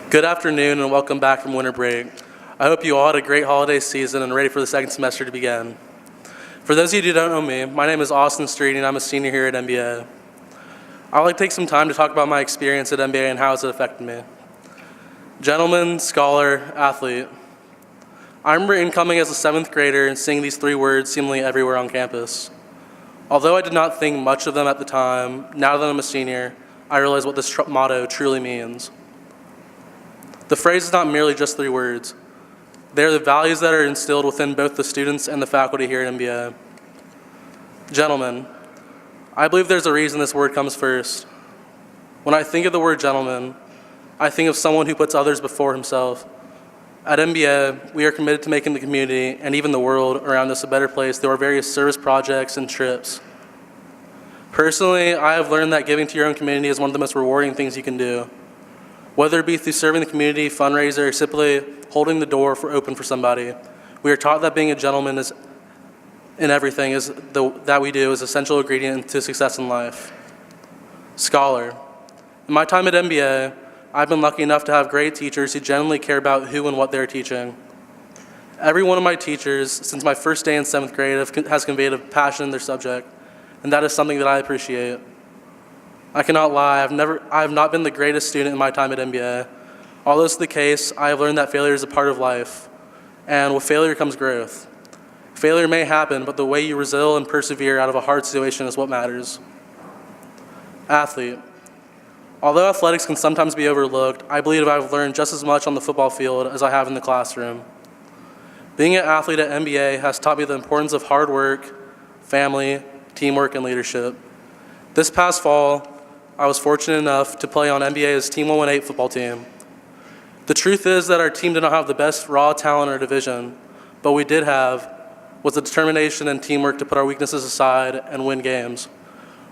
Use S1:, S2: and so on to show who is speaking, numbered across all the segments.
S1: Good afternoon and welcome back from winter break. I hope you all had a great holiday season and ready for the second semester to begin. For those of you who don't know me, my name is Austin Street and I'm a senior here at MBA. I'd like to take some time to talk about my experience at MBA and how it's affected me. Gentleman, scholar, athlete. I remember incoming as a 7th grader and seeing these 3 words seemingly everywhere on campus. Although I did not think much of them at the time, now that I'm a senior, I realize what this motto truly means. The phrase is not merely just 3 words. They are the values that are instilled within both the students and the faculty here at MBA. Gentlemen, I believe there's a reason this word comes first. When I think of the word gentleman, I think of someone who puts others before himself. At MBA, we are committed to making the community and even the world around us a better place through our various service projects and trips. Personally, I have learned that giving to your own community is one of the most rewarding things you can do. Whether it be through serving the community, fundraiser, or simply holding the door open for somebody, we are taught that being a gentleman in everything that we do is an essential ingredient to success in life. Scholar. In my time at MBA, I've been lucky enough to have great teachers who genuinely care about who and what they're teaching. Every one of my teachers, since my first day in 7th grade, has conveyed a passion in their subject, and that is something that I appreciate. I cannot lie, I have not been the greatest student in my time at MBA. Although this is the case, I have learned that failure is a part of life, and with failure comes growth. Failure may happen, but the way you resilience and persevere out of a hard situation is what matters. Athlete. Although athletics can sometimes be overlooked, I believe I've learned just as much on the football field as I have in the classroom. Being an athlete at MBA has taught me the importance of hard work, family, teamwork, and leadership. This past fall, I was fortunate enough to play on MBA's Team 118 football team. The truth is that our team did not have the best raw talent in our division, but we did have was the determination and teamwork to put our weaknesses aside and win games.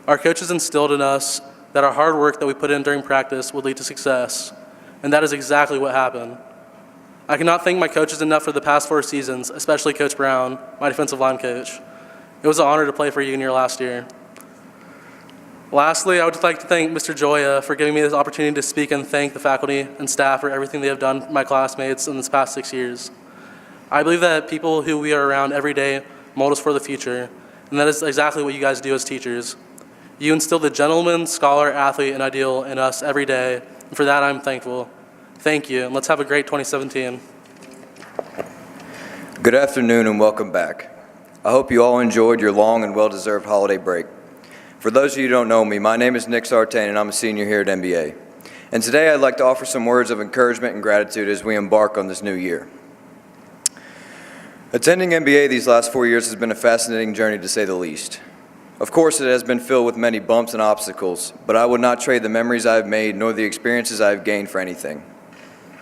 S1: Our coaches instilled in us that our hard work that we put in during practice would lead to success, and that is exactly what happened. I cannot thank my coaches enough for the past 4 seasons, especially Coach Brown, my defensive line coach. It was an honor to play for you in your last year. Lastly, I would like to thank Mr. Joya for giving me this opportunity to speak and thank the faculty and staff for everything they have done for my classmates in this past 6 years. I believe that people who we are around every day mold us for the future, and that is exactly what you guys do as teachers. You instill the gentleman, scholar, athlete, and ideal in us every day, and for that I'm thankful. Thank you, and let's have a great 2017.
S2: Good afternoon and welcome back. I hope you all enjoyed your long and well-deserved holiday break. For those of you who don't know me, my name is Sartain and I'm a senior here at MBA. And today I'd like to offer some words of encouragement and gratitude as we embark on this new year. Attending MBA these last 4 years has been a fascinating journey to say the least. Of course, it has been filled with many bumps and obstacles, but I would not trade the memories I have made nor the experiences I have gained for anything.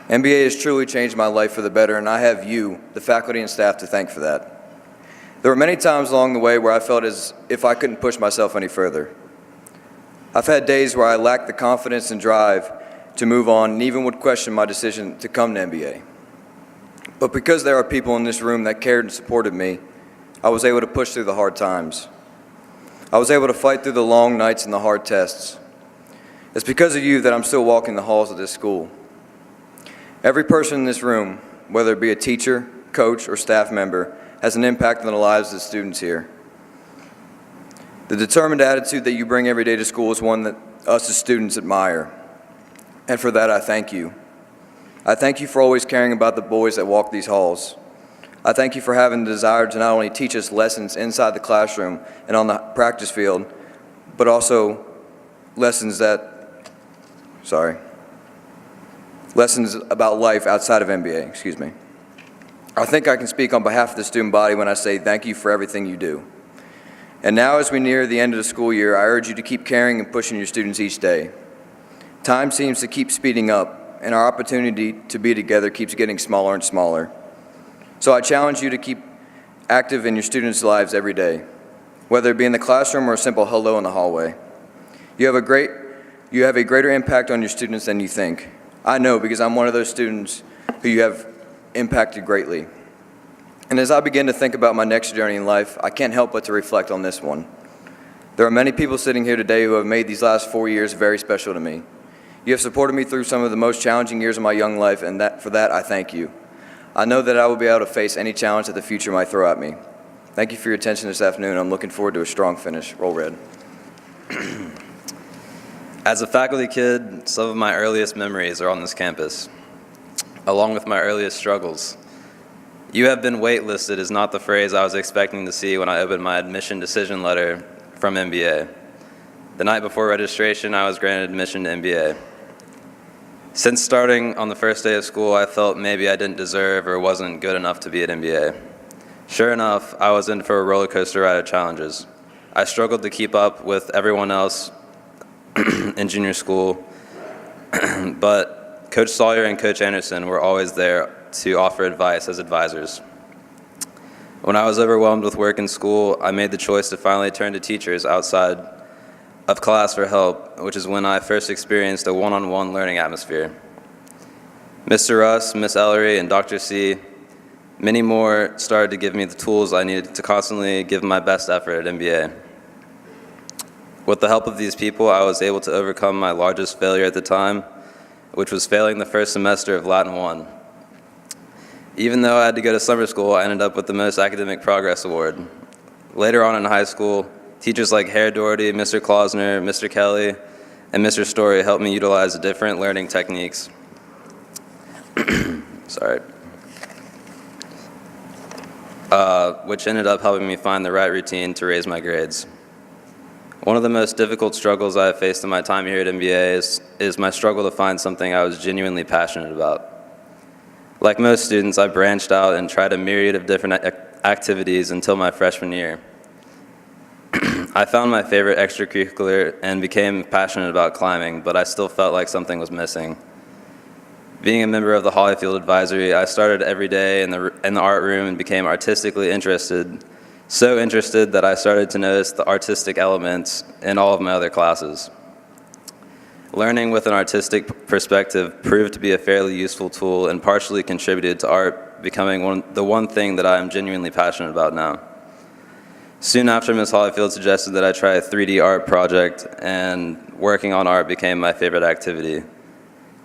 S2: MBA has truly changed my life for the better, and I have you, the faculty and staff, to thank for that. There were many times along the way where I felt as if I couldn't push myself any further. I've had days where I lacked the confidence and drive to move on and even would question my decision to come to MBA. But because there are people in this room that cared and supported me, I was able to push through the hard times. I was able to fight through the long nights and the hard tests. It's because of you that I'm still walking the halls of this school. Every person in this room, whether it be a teacher, coach, or staff member, has an impact on the lives of the students here. The determined attitude that you bring every day to school is one that us as students admire. And for that, I thank you. I thank you for always caring about the boys that walk these halls. I thank you for having the desire to not only teach us lessons inside the classroom and on the practice field, but also lessons about life outside of MBA, I think I can speak on behalf of the student body when I say thank you for everything you do. And now as we near the end of the school year, I urge you to keep caring and pushing your students each day. Time seems to keep speeding up, and our opportunity to be together keeps getting smaller and smaller. So I challenge you to keep active in your students' lives every day, whether it be in the classroom or a simple hello in the hallway. You have a greater impact on your students than you think. I know because I'm one of those students who you have impacted greatly. And as I begin to think about my next journey in life, I can't help but to reflect on this one. There are many people sitting here today who have made these last 4 years very special to me. You have supported me through some of the most challenging years of my young life, and for that I thank you. I know that I will be able to face any challenge that the future might throw at me. Thank you for your attention this afternoon. I'm looking forward to a strong finish. Roll Red.
S3: As a faculty kid, some of my earliest memories are on this campus, along with my earliest struggles. "You have been waitlisted" is not the phrase I was expecting to see when I opened my admission decision letter from MBA. The night before registration, I was granted admission to MBA. Since starting on the first day of school, I felt maybe I didn't deserve or wasn't good enough to be at MBA. Sure enough, I was in for a roller coaster ride of challenges. I struggled to keep up with everyone else in junior school, but Coach Sawyer and Coach Anderson were always there to offer advice as advisors. When I was overwhelmed with work and school, I made the choice to finally turn to teachers outside of class for help, which is when I first experienced a one-on-one learning atmosphere. Mr. Russ, Miss Ellery, and Dr. C, many more started to give me the tools I needed to constantly give my best effort at MBA. With the help of these people, I was able to overcome my largest failure at the time, which was failing the first semester of Latin 1. Even though I had to go to summer school, I ended up with the most academic progress award. Later on in high school, teachers like Herr Doherty, Mr. Klausner, Mr. Kelly, and Mr. Story helped me utilize different learning techniques. Which ended up helping me find the right routine to raise my grades. One of the most difficult struggles I have faced in my time here at MBA is my struggle to find something I was genuinely passionate about. Like most students, I branched out and tried a myriad of different activities until my freshman year. I found my favorite extracurricular and became passionate about climbing, but I still felt like something was missing. Being a member of the Hollyfield Advisory, I started every day in the art room and became artistically interested, so interested that I started to notice the artistic elements in all of my other classes. Learning with an artistic perspective proved to be a fairly useful tool and partially contributed to art becoming the one thing that I am genuinely passionate about now. Soon after, Ms. Hollyfield suggested that I try a 3D art project, and working on art became my favorite activity.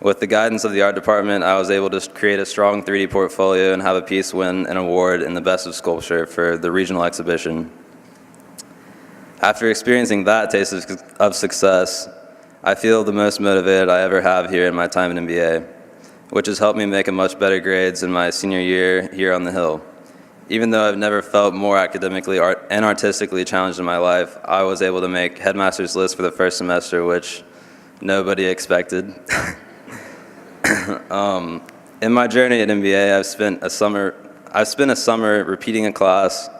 S3: With the guidance of the art department, I was able to create a strong 3D portfolio and have a piece win an award in the Best of Sculpture for the regional exhibition. After experiencing that taste of success, I feel the most motivated I ever have here in my time at MBA, which has helped me make a much better grades in my senior year here on the Hill. Even though I've never felt more academically and artistically challenged in my life, I was able to make Headmaster's List for the first semester, which nobody expected. In my journey at MBA, I've spent a summer repeating a class,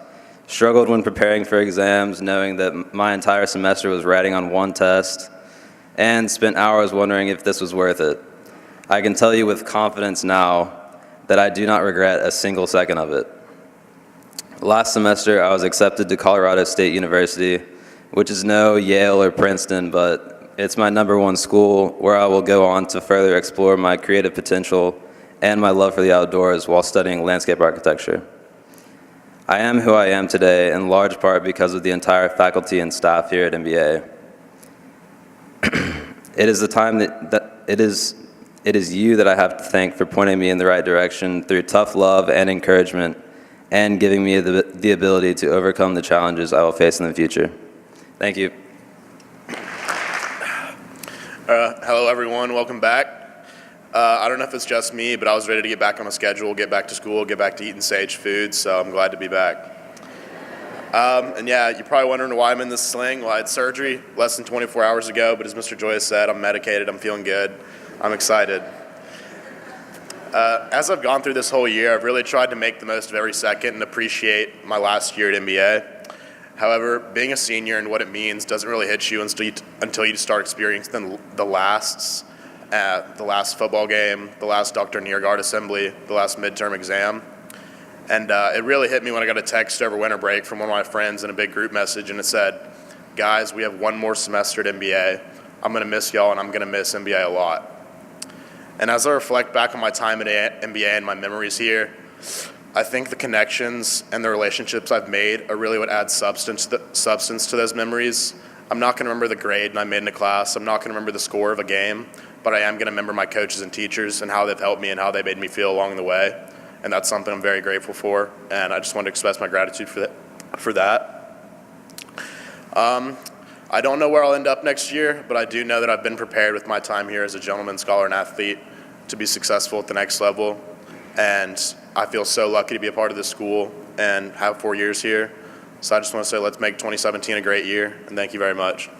S3: struggled when preparing for exams, knowing that my entire semester was writing on one test, and spent hours wondering if this was worth it. I can tell you with confidence now that I do not regret a single second of it. Last semester, I was accepted to Colorado State University, which is no Yale or Princeton, but it's my #1 school where I will go on to further explore my creative potential and my love for the outdoors while studying landscape architecture. I am who I am today in large part because of the entire faculty and staff here at MBA. It is the time that it is you that I have to thank for pointing me in the right direction through tough love and encouragement, and giving me the ability to overcome the challenges I will face in the future. Thank you.
S4: Hello, everyone. Welcome back. I don't know if it's just me, but I was ready to get back on a schedule, get back to school, get back to eating sage food, so I'm glad to be back. And yeah, you're probably wondering why I'm in this sling. Well, I had surgery less than 24 hours ago, but as Mr. Joyce said, I'm medicated, I'm feeling good, I'm excited. As I've gone through this whole year, I've really tried to make the most of every second and appreciate my last year at MBA. However, being a senior and what it means doesn't really hit you until you start experiencing the last football game, the last Dr. Niergaard assembly, the last midterm exam. And it really hit me when I got a text over winter break from one of my friends in a big group message, and it said, "Guys, we have one more semester at MBA. I'm going to miss y'all, and I'm going to miss MBA a lot." And as I reflect back on my time at MBA and my memories here, I think the connections and the relationships I've made are really what adds substance to those memories. I'm not going to remember the grade I made in a class. I'm not going to remember the score of a game, but I am going to remember my coaches and teachers and how they've helped me and how they made me feel along the way. And that's something I'm very grateful for. And I just want to express my gratitude for that. I don't know where I'll end up next year, but I do know that I've been prepared with my time here as a gentleman, scholar, and athlete to be successful at the next level. And I feel so lucky to be a part of this school and have 4 years here. So I just want to say let's make 2017 a great year, and thank you very much.